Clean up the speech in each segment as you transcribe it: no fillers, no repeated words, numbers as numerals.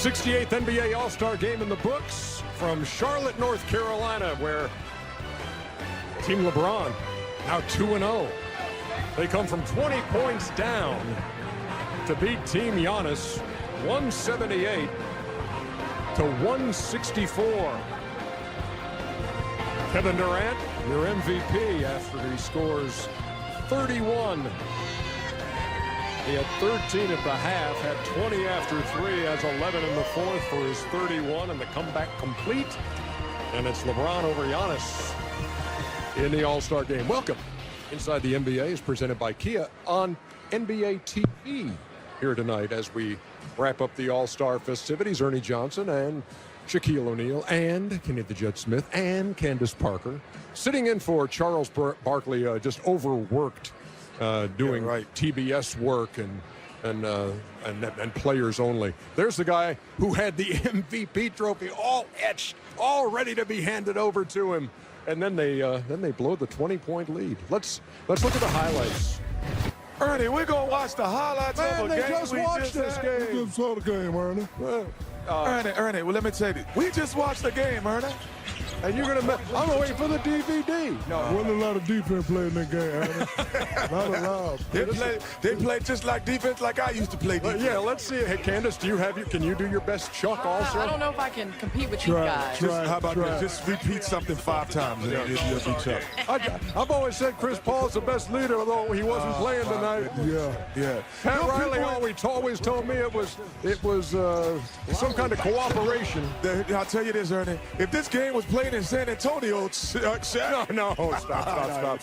68th NBA All-Star Game in the books from Charlotte, North Carolina, where Team LeBron now 2-0. They come from 20 points down to beat Team Giannis 178 to 164. Kevin Durant, your MVP after he scores 31. He had 13 at the half, had 20 after 3, has 11 in the fourth for his 31, and the comeback complete. And it's LeBron over Giannis in the All-Star Game. Welcome. Inside the NBA is presented by Kia on NBA TV here tonight as we wrap up the All-Star festivities. Ernie Johnson and Shaquille O'Neal and Kenneth Jet Smith and Candace Parker sitting in for Charles Barkley, just overworked doing TBS work and players only. There's the guy who had the MVP trophy all etched, all ready to be handed over to him, and then they blow the 20-point lead. Let's look at the highlights. Ernie, we're gonna watch the highlights of a game. They just watched this game. We just saw the game, Ernie. Ernie, well, let me tell you, we just watched the game, Ernie. And you're gonna, I'm gonna wait for the DVD. No, wasn't a lot of defense playing in that game, Ernie. Not allowed. They play just like defense, like I used to play defense. Yeah, let's see. Hey, Candace, can you do your best Chuck also? I don't know if I can compete with you guys. How about this? Just repeat something 5 times and you'll be Chuck. I've always said Chris Paul's the best leader, although he wasn't playing tonight. Yeah. Pat Riley always told me it was some kind of cooperation. I'll tell you this, Ernie. If this game was played in San Antonio, Shaq. No, stop.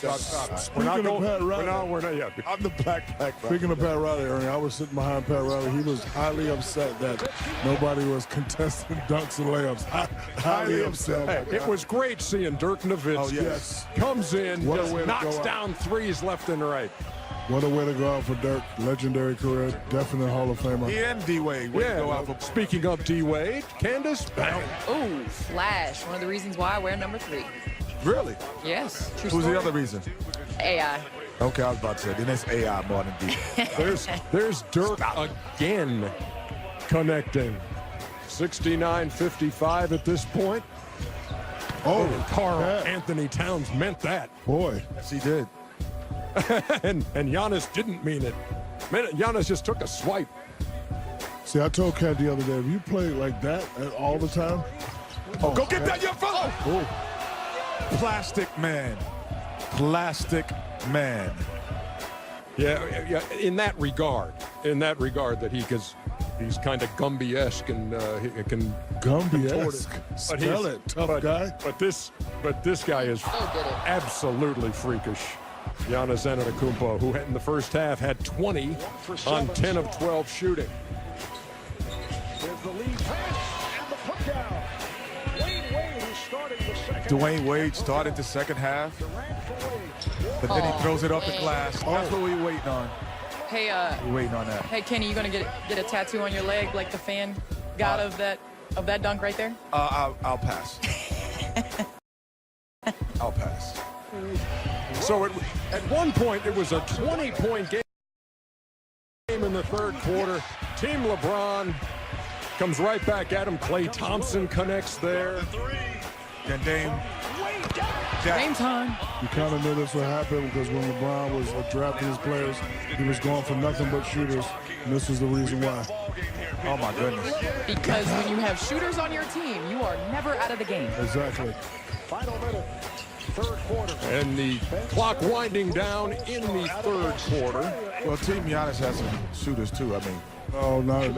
Speaking of Pat Riley, we're not yet. I'm the black. Speaking of Pat Riley, Ernie, I was sitting behind Pat Riley. He was highly upset that nobody was contesting dunks and layups. Highly upset. Hey, it was great seeing Dirk Nowitzki comes in, just knocks down threes left and right. What a way to go out for Dirk. Legendary career, definite Hall of Famer. He and D-Wade. Go out for. Speaking of D-Wade, Candace, bang. Oh, Flash. One of the reasons why I wear number 3. Really? Yes. True Who's story. the other reason? AI. Okay, I was about to say, then it's AI more than D. There's Dirk again connecting. 69-55 at this point. Oh, Karl Anthony Towns meant that. Boy. Yes, he did. and Giannis didn't mean it. Giannis just took a swipe. See, I told Kat the other day, if you play like that all the time. Oh, go get that, young fella. Oh. Plastic man. Yeah, in that regard that he's kind of Gumby-esque and he can Gumby-esque. Spell it, tough guy. But this guy is absolutely freakish. Giannis Antetokounmpo, who in the first half had 20 on 10 of 12 shooting. Dwayne Wade started the second half, but then he throws it off the glass. That's what we're waiting on. Hey, We're waiting on that. Hey, Kenny, you gonna get a tattoo on your leg like the fan got of that dunk right there? I'll pass. I'll pass. So at one point, it was a 20-point game in the third quarter. Team LeBron comes right back at him. Klay Thompson connects there. And Dame time. You kind of knew this would happen because when LeBron was drafting his players, he was going for nothing but shooters, and this was the reason why. Oh, my goodness. Because when you have shooters on your team, you are never out of the game. Exactly. Final minute, third quarter. And the clock winding down in the third quarter. Well, Team Giannis has some shooters, too. I mean, oh, not like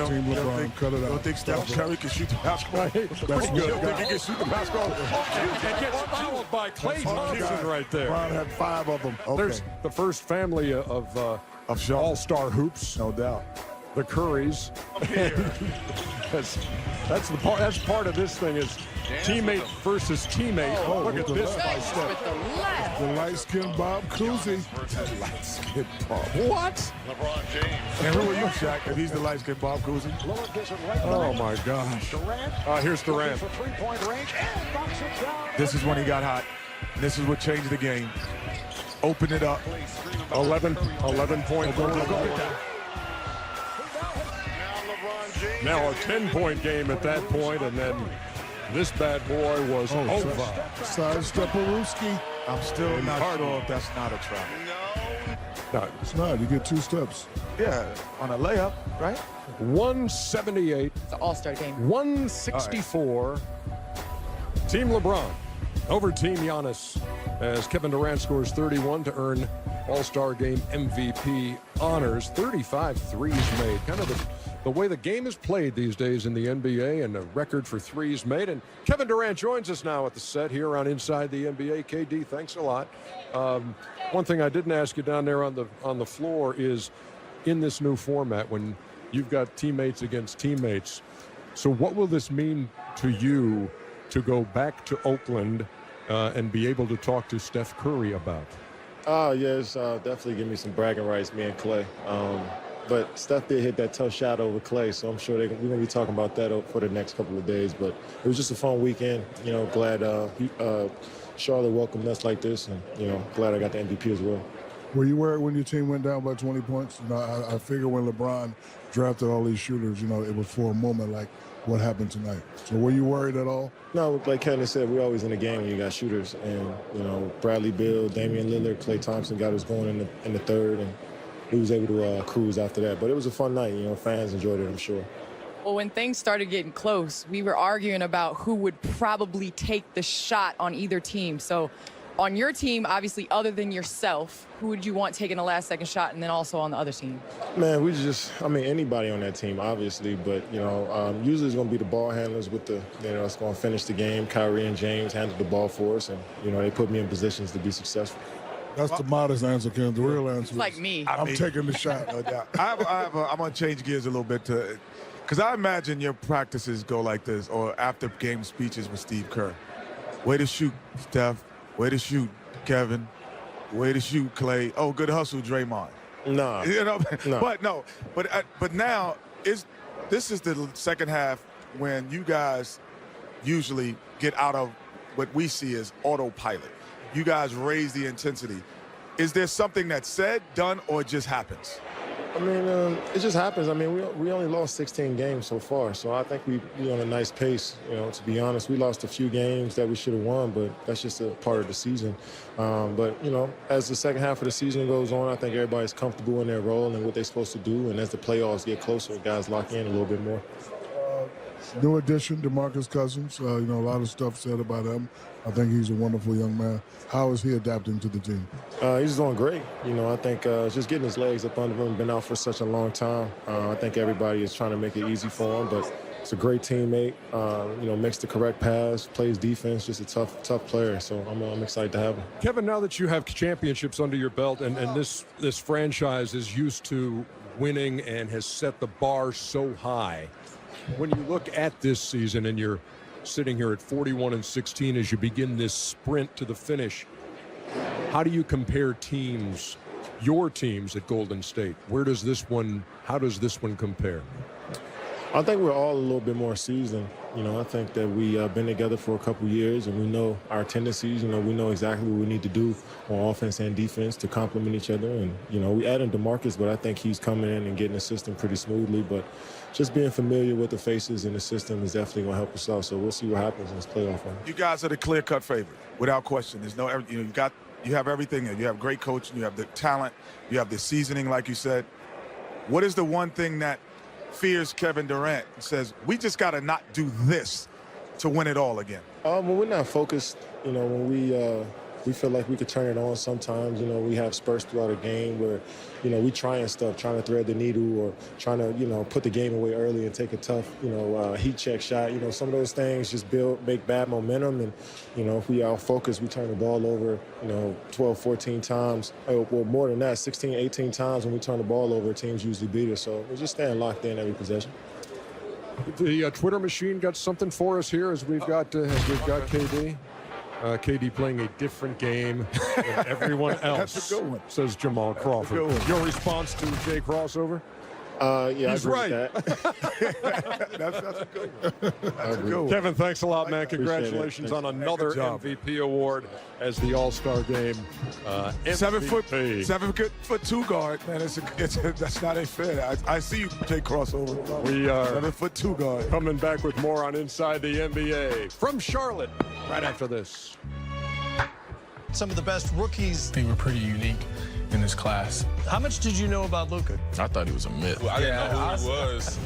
Team LeBron. Cut it out. Don't think Steph Curry can shoot the basketball. That's good. Don't think he can shoot the basketball. And gets fouled by Klay Thompson right there. LeBron had 5 of them. Okay. There's the first family of all-star hoops. No doubt. The Currys. that's part of this thing is teammate versus teammate. Oh, look at this by Steph. With the left. The light-skinned Bob Cousy. Light-skinned Bob. What? LeBron James. And who are you, Shaq, if he's the light-skinned Bob Cousy? Oh, my gosh. Here's Durant. This is when he got hot. This is what changed the game. Open it up. 11 point. Now a 10-point game at that point, and then this bad boy was over. Sidestep Peruski. I'm still not sure if that's not a travel. No, It's not. You get 2 steps. Yeah, on a layup, right? 178, It's an all-star game. 164. Team LeBron over Team Giannis as Kevin Durant scores 31 to earn All-Star Game MVP honors. 35 threes made. Kind of the way the game is played these days in the NBA, and a record for threes made. And Kevin Durant joins us now at the set here on Inside the NBA. KD, thanks a lot. One thing I didn't ask you down there on the floor is, in this new format, when you've got teammates against teammates, so what will this mean to you to go back to Oakland and be able to talk to Steph Curry about? Yeah, it's definitely give me some bragging rights, me and Clay. But Steph did hit that tough shot over Clay, so I'm sure we're going to be talking about that for the next couple of days. But it was just a fun weekend. You know, glad Charlotte welcomed us like this, and, you know, glad I got the MVP as well. Were you worried when your team went down by 20 points? You know, I figure when LeBron drafted all these shooters, you know, it was for a moment like what happened tonight. So were you worried at all? No, like Kevin said, we're always in the game when you got shooters. And, you know, Bradley Beal, Damian Lillard, Klay Thompson got us going in the third, and we was able to cruise after that. But it was a fun night. You know, fans enjoyed it, I'm sure. Well, when things started getting close, we were arguing about who would probably take the shot on either team. So on your team, obviously, other than yourself, who would you want taking the last-second shot, and then also on the other team? Man, anybody on that team, obviously, but, you know, usually it's going to be the ball handlers that's going to finish the game. Kyrie and James handled the ball for us, and, you know, they put me in positions to be successful. That's the modest answer, Ken. The real answer is Like me. I'm taking the shot. No doubt. I'm going to change gears a little bit because I imagine your practices go like this, or after game speeches with Steve Kerr. Way to shoot, Steph. Way to shoot, Kevin. Way to shoot, Clay. Oh, good hustle, Draymond. Nah. You know, No. but now this is the second half when you guys usually get out of what we see as autopilot. You guys raise the intensity. Is there something that's said, done, or it just happens? I mean, it just happens. I mean, we only lost 16 games so far, so I think we on a nice pace. You know, to be honest, we lost a few games that we should have won, but that's just a part of the season. But, you know, as the second half of the season goes on, I think everybody's comfortable in their role and what they're supposed to do, and as the playoffs get closer, guys lock in a little bit more. New addition, DeMarcus Cousins. You know, a lot of stuff said about him. I think he's a wonderful young man. How is he adapting to the team? He's doing great. You know, I think just getting his legs up under him, been out for such a long time. I think everybody is trying to make it easy for him, but it's a great teammate. You know, makes the correct pass, plays defense, just a tough player. So I'm excited to have him. Kevin, now that you have championships under your belt, and this franchise is used to winning and has set the bar so high, when you look at this season and you're sitting here at 41-16 as you begin this sprint to the finish, how do you compare teams, your teams at Golden State? How does this one compare? I think we're all a little bit more seasoned. You know, I think that we been together for a couple years, and we know our tendencies. You know, we know exactly what we need to do on offense and defense to complement each other. And, you know, we added DeMarcus, but I think he's coming in and getting the system pretty smoothly. But just being familiar with the faces in the system is definitely going to help us out. So we'll see what happens in this playoff run. You guys are the clear-cut favorite, without question. There's no, you know, you have everything. You have great coaching. You have the talent. You have the seasoning, like you said. What is the one thing that fears Kevin Durant and says, we just got to not do this to win it all again? When we're not focused, you know, when we feel like we could turn it on sometimes, you know, we have spurts throughout a game where, you know, we trying stuff, trying to thread the needle or trying to, you know, put the game away early and take a tough, you know, heat check shot. You know, some of those things just make bad momentum. And, you know, if we are focused, we turn the ball over, you know, 12, 14 times. Well, more than that, 16, 18 times when we turn the ball over, teams usually beat us. So we're just staying locked in every possession. The Twitter machine got something for us here as we've got KD. KD playing a different game than everyone else. That's a good one. Says Jamal Crawford. Your response to Jay Crossover? Yeah, He's I agree right. with that. That's a good one. That's a good one. Kevin, thanks a lot, man. Appreciate it. Congratulations on another Good job. MVP award as the All-Star Game MVP. 7'2" guard, man. That's not fair. I see you take crossover. We are 7'2" guard. coming back with more on Inside the NBA from Charlotte right after this. Some of the best rookies. They were pretty unique in this class. How much did you know about Luka? I thought he was a myth. I didn't know who he was.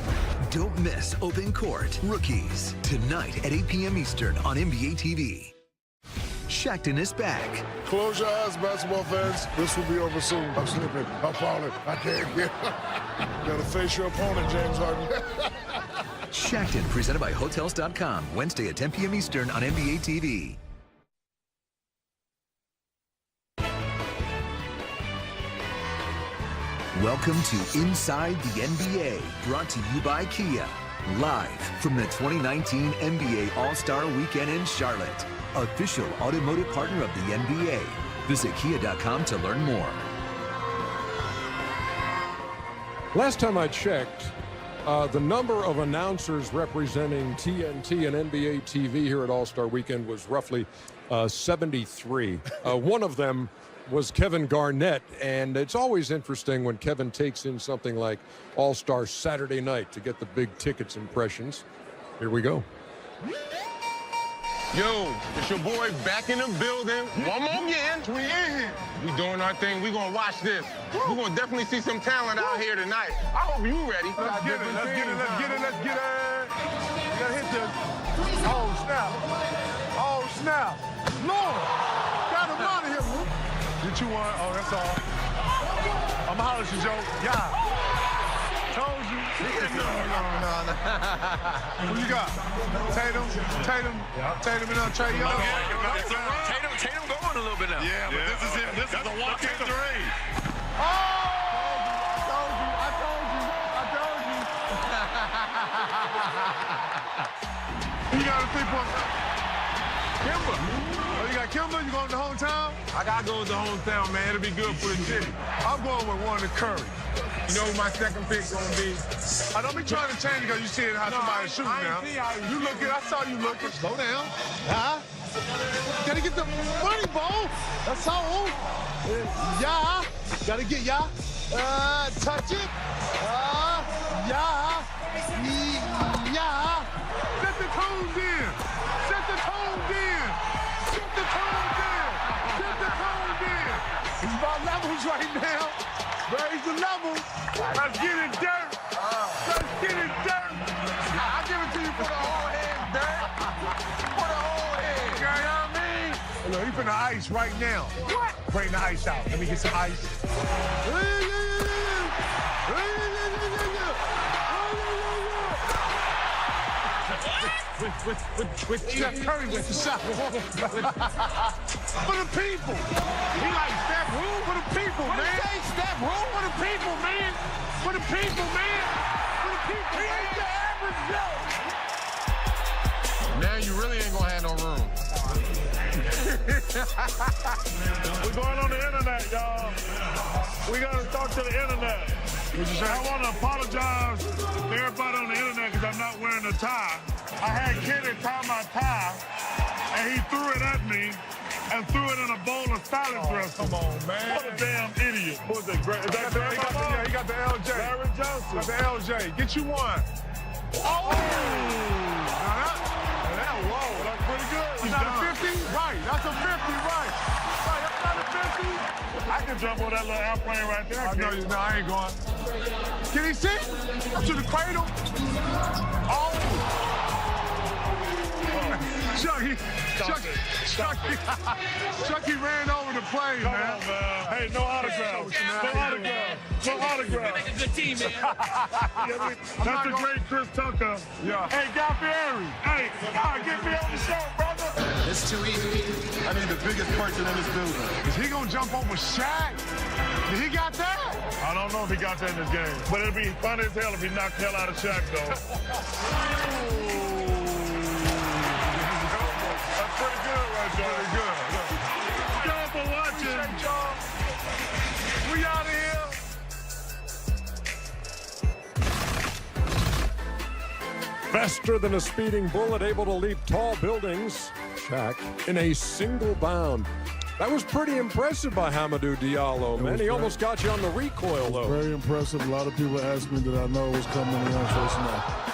Don't miss Open Court Rookies tonight at 8 p.m. Eastern on NBA TV. Shackton is back. Close your eyes, basketball fans. This will be over soon. I'm slipping. I'm falling. I can't get. You gotta face your opponent, James Harden. Shackton, presented by Hotels.com. Wednesday at 10 p.m. Eastern on NBA TV. Welcome to Inside the NBA, brought to you by Kia. Live from the 2019 NBA All-Star Weekend in Charlotte. Official automotive partner of the NBA. Visit Kia.com to learn more. Last time I checked, the number of announcers representing TNT and NBA TV here at All-Star Weekend was roughly 73. One of them was Kevin Garnett, and it's always interesting when Kevin takes in something like All-Star Saturday Night to get the big tickets impressions. Here we go. Yo, it's your boy back in the building. One more again. We in here. We doing our thing. We gonna watch this. We're gonna definitely see some talent out here tonight. I hope you ready. Let's get it. Let's get it. Let's get it. Let's get it. You gotta hit the. Oh, snap. Oh, snap. Lord. Got him out of here, Luke. Get you one. Oh, that's all. I'm hollering at you, Joe. Yeah. Told you. No. Who you got? Tatum and Trae Young. Tatum going a little bit now. Yeah, but this is it. This is a walk-in three. Oh! I told you. You got a 3-point. Kimba. Oh, you got Kimba? You going to the hometown? I gotta go with the hometown, man. It'll be good for the city. I'm going with one to Curry. You know who my second pick gonna be? I don't be trying to change because you see how somebody's shooting now. You looking, I saw you looking. Slow down. Gotta get the money ball. That's all. Yeah. Gotta get touch it. Yeah. Set the tones in. Set the tones in. Set the tones in. Set the tones in. It's about levels right now. Raise the level. Let's get it dirt. Let's get it dirt. I'll give it to you for the whole hand, dirt. For the whole hand. You know what I mean? Look, he's in the ice right now. What? Bring the ice out. Let me get some ice. With Steph Curry with the shot. For the people. He like Steph Rule for the people, man. What say Steph Rule for the people, man. For the people, man. For the people. He ain't the average Joe. Man, you really ain't gonna have no room. We're going on the internet, y'all. We got to talk to the internet. I want to apologize to everybody on the internet because I'm not wearing a tie. I had Kenny tie my tie, and he threw it at me and threw it in a bowl of salad dressing. Come on, man. What a damn idiot. Who's that? Is that He got the LJ. Larry Johnson. Got the LJ. Get you one. Oh! Whoa, that's pretty good. That's not a 50? Right. That's a 50, right. Right, that's not a 50. I can jump on that little airplane right there. I ain't going. Can he sit? To the cradle? Oh! Chucky ran over the plane, Come man. on, man. Hey, no autograph. No autograph. No autograph. Make a good team, man. That's the great Chris Tucker. Yeah. Hey, Guy Fieri. Hey, get me on the show, brother. It's too easy. I need the biggest person in this building. Is he gonna jump over Shaq? Did he got that? I don't know if he got that in this game, but it'd be funny as hell if he knocked the hell out of Shaq, though. That's pretty good right there. Pretty good. Thank y'all for watching. We out of here. Faster than a speeding bullet, able to leap tall buildings. Shaq in a single bound. That was pretty impressive by Hamidou Diallo, man. He almost got you on the recoil, though. Very impressive. A lot of people asked me did I know it was coming in the first snap.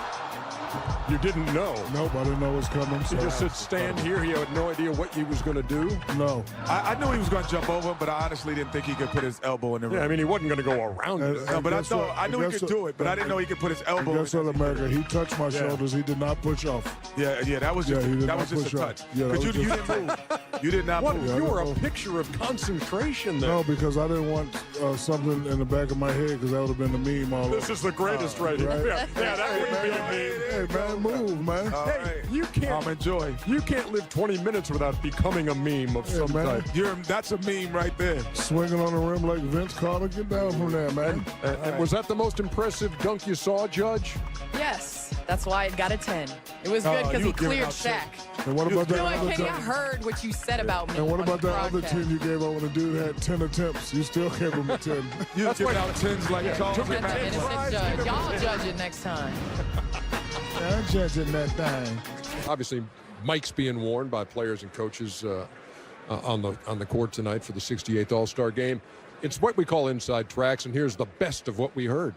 You didn't know? Nope, I didn't know it was coming. He just said stand here. He had no idea what he was going to do. No. I knew he was going to jump over, but I honestly didn't think he could put his elbow in the rim. Yeah, I mean, he wasn't going to go around it. No, but I knew he could do it, but I didn't know he could put his elbow. Guess what, America? He touched my shoulders. He did not push off. Yeah, that was just, that was just a touch. Because you didn't move. You did not move. You were a picture of concentration there. No, because I didn't want something in the back of my head because that would have been the meme all over. This is the greatest right here. Right? Yeah, that would be a meme. Hey, man, move, man. Hey, you can't. Enjoy. You can't live 20 minutes without becoming a meme of some type. That's a meme right there. Swinging on the rim like Vince Carter. Get down from there, man. And was that the most impressive dunk you saw, Judge? Yes, that's why it got a 10. It was good because he cleared Shaq. And what about that other Kenny, team? I heard what you said about me. And what about that other broadcast. team you gave over? The dude had 10 attempts. You still gave him a 10. You just giving out 10s like Charles. Innocent judge. Y'all judge it next time. I'm judging that thing. Obviously, Mike's being worn by players and coaches on the court tonight for the 68th All-Star Game. It's what we call inside tracks, and here's the best of what we heard.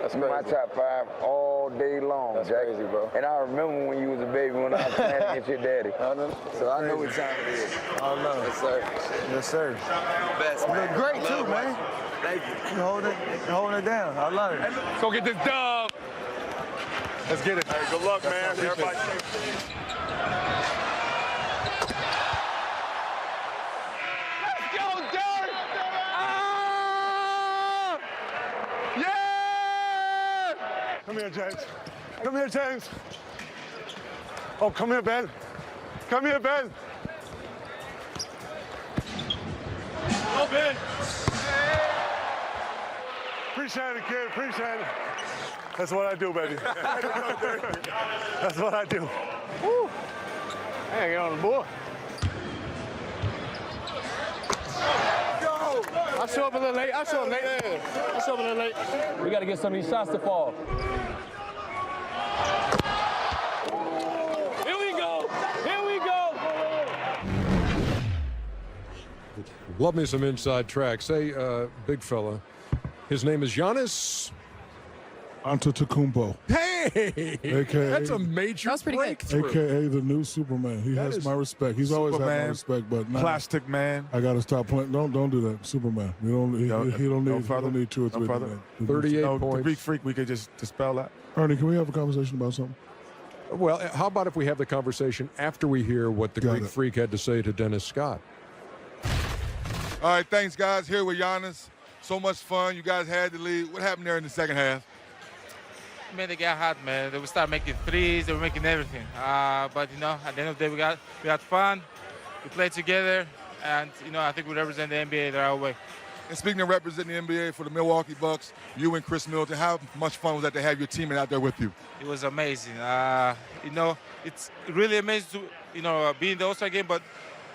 That's my top 5 all day long. That's crazy, bro. And I remember when you was a baby when I was playing against your daddy. So I know what time it is. I know. Yes, sir. Yes, sir. Best, man. You look great, too, man. Thank you. You're holding it down. I love it. Let's go get this dub. Let's get it. Hey, good luck, man. Everybody. Come here, James. Come here, James. Oh, come here, Ben. Come here, Ben. Oh, Ben. Appreciate it, kid. Appreciate it. That's what I do, baby. That's what I do. Woo. Hey, get on the board. I show up a little late. I show up a little late. We got to get some of these shots to fall. Here we go. Here we go. Love me some inside tracks. Hey, big fella. His name is Giannis Antetokounmpo. Hey! AKA, that's a major breakthrough. AKA the new Superman. He has my respect. He's always had my respect, but now Plastic Man. I got to stop playing. Don't do that. Superman. He don't need 2 or 3. 38 points. The Greek Freak, we could just dispel that. Ernie, can we have a conversation about something? Well, how about if we have the conversation after we hear what the Greek Freak had to say to Dennis Scott? All right, thanks, guys. Here with Giannis. So much fun. You guys had the lead. What happened there in the second half? Man, they got hot, man. They would start making threes. They were making everything. But, you know, at the end of the day, we had fun. We played together. And, you know, I think we represent the NBA the right way. And speaking of representing the NBA for the Milwaukee Bucks, you and Chris Middleton, how much fun was that to have your teammate out there with you? It was amazing. You know, it's really amazing to, you know, be in the All-Star game, but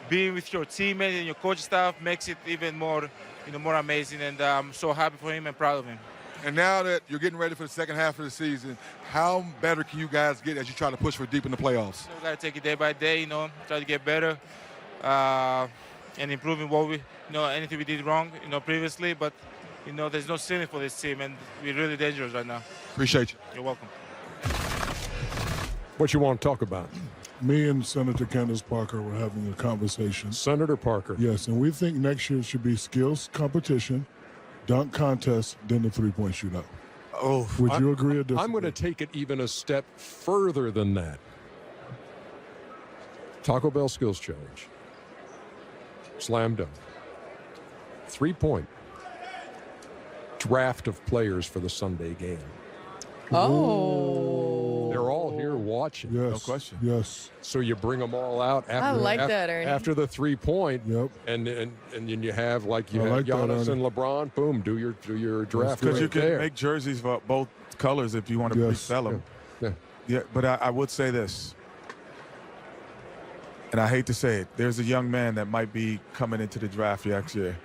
being with your teammate and your coach staff makes it even more, you know, more amazing. And I'm so happy for him and proud of him. And now that you're getting ready for the second half of the season, how better can you guys get as you try to push for deep in the playoffs? We got to take it day by day, you know, try to get better and improving what we, you know, anything we did wrong, you know, previously. But, you know, there's no ceiling for this team, and we're really dangerous right now. Appreciate you. You're welcome. What you want to talk about? Me and Senator Candace Parker were having a conversation. Senator Parker. Yes, and we think next year should be skills competition, dunk contest, then the three-point shootout. Oh, would you agree or disagree? I'm going to take it even a step further than that. Taco Bell Skills Challenge. Slam dunk. 3-point. Draft of players for the Sunday game. Oh. They're all here watching. Yes. No question. Yes. So you bring them all out after, I like that, Ernie. after the 3-point. Yep. And then you have like you I have like that, Giannis Ernie. and LeBron. Boom, do your draft. Because right you can there. make jerseys for both colors if you want to resell them. Yeah, but I would say this, and I hate to say it, there's a young man that might be coming into the draft next year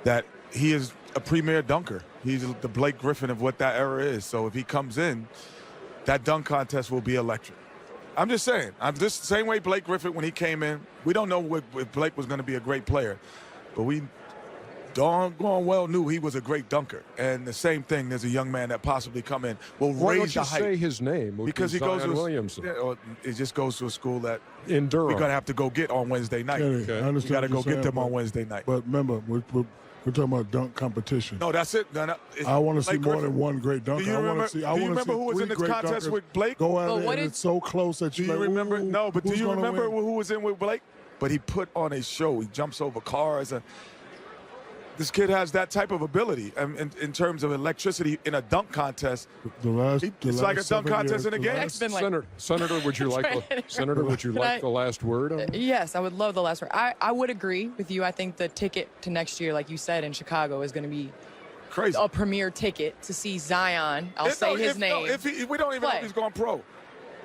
that he is a premier dunker. He's the Blake Griffin of what that era is. So if he comes in, that dunk contest will be electric. I'm just saying. I'm just the same way Blake Griffin when he came in. We don't know if Blake was going to be a great player, but we doggone well knew he was a great dunker. And the same thing, there's a young man that possibly come in will Why raise don't the you height. say his name? Because he goes to Williamson. it just goes to a school that in Durham. we're gonna have to go get on Wednesday night. Kenny, I understand We got to what go you're get saying, them on but- Wednesday night. But remember, we're talking about dunk competition. No, that's it. I want to see Blake more Griffin. than one great dunker. Do you remember, I want to remember see who was in three this great contest dunkers with Blake? Go at But it, what and is- it's so close that Do you're you like, remember? ooh, No, but do who's you gonna remember win? who was in with Blake? But he put on a show. He jumps over cars. And this kid has that type of ability in terms of electricity in a dunk contest. It's like a dunk contest in a game. Senator, would you like Senator? Would you like the last word on it? Yes, I would love the last word. I would agree with you. I think the ticket to next year, like you said, in Chicago is going to be crazy. A premier ticket to see Zion. I'll say his name. We don't even know if he's going pro.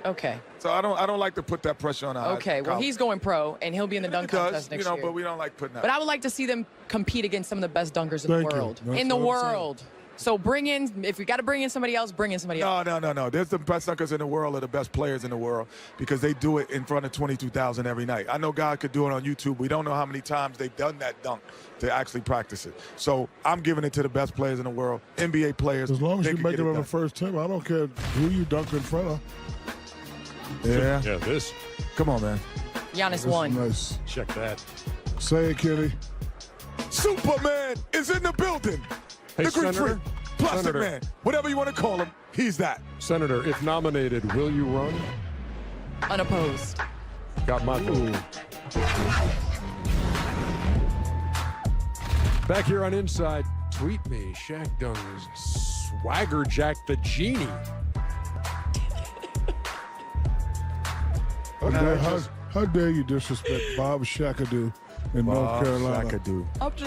Okay. So I don't like to put that pressure on our Okay. Well, he's going pro, and he'll be in the dunk contest next year. But we don't like putting that. But I would like to see them compete against some of the best dunkers in the Thank you. world. That's In the what I'm saying. world. So bring in, if we got to bring in somebody else, bring in somebody else. No. There's the best dunkers in the world are the best players in the world because they do it in front of 22,000 every night. I know God could do it on YouTube. We don't know how many times they've done that dunk to actually practice it. So I'm giving it to the best players in the world, NBA players. As long as they you can make get it on done. the first team, I don't care who you dunk in front of. Yeah. Yeah, this. Come on, man. Giannis won. Nice. Check that. Say it, Kenny. Superman is in the building. Hey, the Greek Senator. freak, Plastic Senator. Man, whatever you want to call him, he's that. Senator, if nominated, will you run? Unopposed. Got my vote. Back here on Inside, tweet me, Shaq Dunn's Swagger Jack the Genie. How dare you disrespect Bob Shakadoo in North Carolina? Shakadoo. I'm just